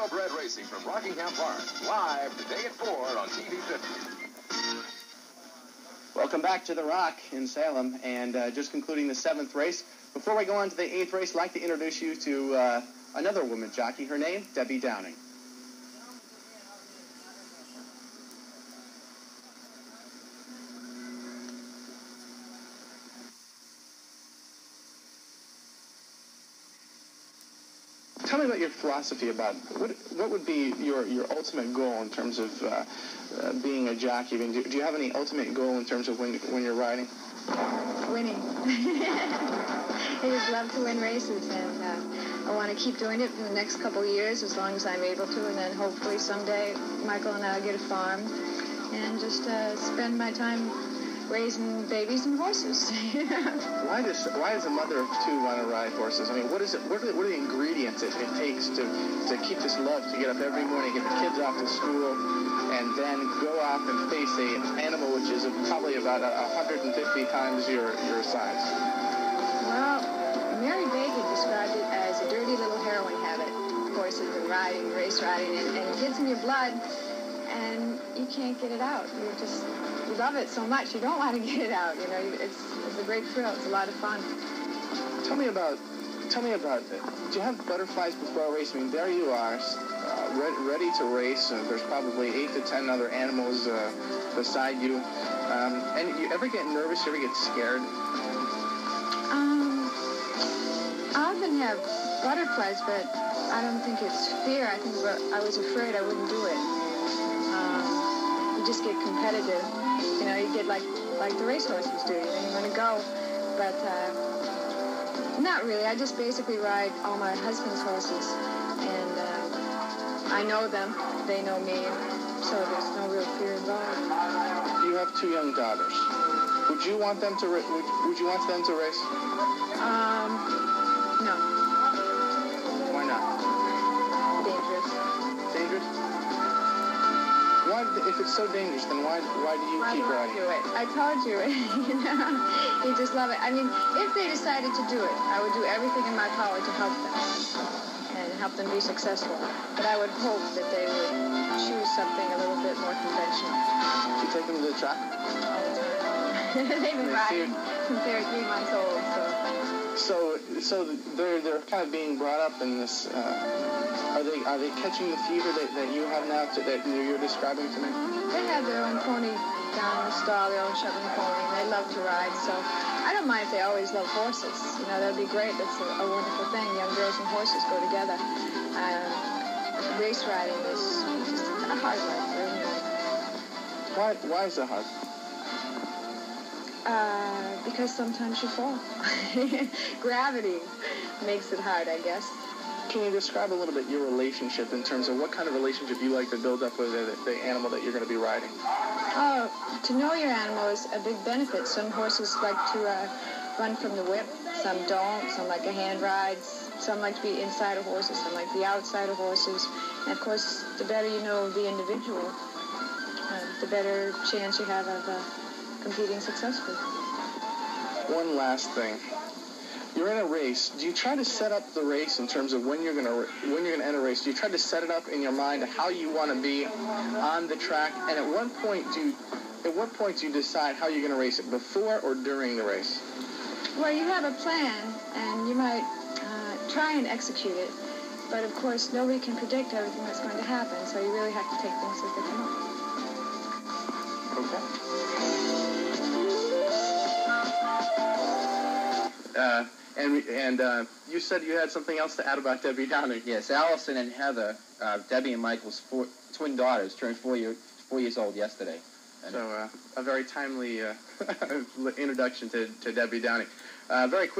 Thoroughbred Racing from Rockingham Park, live today at 4 on TV 50. Welcome back to the Rock in Salem, and just concluding the 7th race. Before we go on to the 8th race, I'd like to introduce you to another woman jockey. Her name, Debbie Downing. Tell me about your philosophy about what would be your ultimate goal in terms of being a jockey. I mean, do you have any ultimate goal in terms of when you're riding? Winning. I just love to win races, and I want to keep doing it for the next couple of years as long as I'm able to, and then hopefully someday Michael and I'll get a farm and just spend my time raising babies and horses. Why does a mother of two want to ride horses? I mean, what is it? What are the ingredients it takes to keep this love, to get up every morning, get the kids off to school, and then go off and face an animal which is probably about 150 times your size? Well, Mary Baker described it as a dirty little heroin habit. Horses and riding, race riding, and it gets in your blood, and you can't get it out. You love it so much, you don't want to get it out. You know, it's a great thrill. It's a lot of fun. Tell me about it. Do you have butterflies before a race? I mean, there you are, ready to race. There's probably 8 to 10 other animals beside you. And you ever get nervous? You ever get scared? I often have butterflies, but I don't think it's fear. I think I was afraid I wouldn't do it. You just get competitive. You know, you get like the racehorses do. You know, you want to go, but not really. I just basically ride all my husband's horses, and I know them. They know me, so there's no real fear involved. You have 2 young daughters. Would you want them to race? No. Why not? Dangerous. Dangerous? Why, if it's so dangerous, then why do you keep riding? I told you. You know, you just love it. I mean, if they decided to do it, I would do everything in my power to help them and help them be successful. But I would hope that they would choose something a little bit more conventional. Do you take them to the track? All the time. They've been riding since they were 3 months old. So they're kind of being brought up in this. Are they catching the fever that you have now that you're describing to me? They have their own pony down in the stall, their own shoving pony, and they love to ride. So I don't mind if they always love horses. You know, that'd be great. That's a wonderful thing. Young girls and horses go together. Race riding is just a hard life for everyone. Why is it hard? Because sometimes you fall. Gravity makes it hard, I guess. Can you describe a little bit your relationship in terms of what kind of relationship you like to build up with the animal that you're going to be riding? To know your animal is a big benefit. Some horses like to run from the whip. Some don't. Some like a hand ride. Some like to be inside of horses. Some like to be outside of horses. And, of course, the better you know the individual, the better chance you have of competing successfully. One last thing. You're in a race. Do you try to set up the race in terms of when you're going to enter a race? Do you try to set it up in your mind how you want to be on the track? And at what point do you decide how you're going to race it, before or during the race? Well, you have a plan, and you might try and execute it. But of course, nobody can predict everything that's going to happen, so you really have to take things as they come up. Okay. And you said you had something else to add about Debbie Downing. Yes, Allison and Heather, Debbie and Michael's twin daughters, turned 4 years old yesterday. And so a very timely introduction to Debbie Downing. Very quick.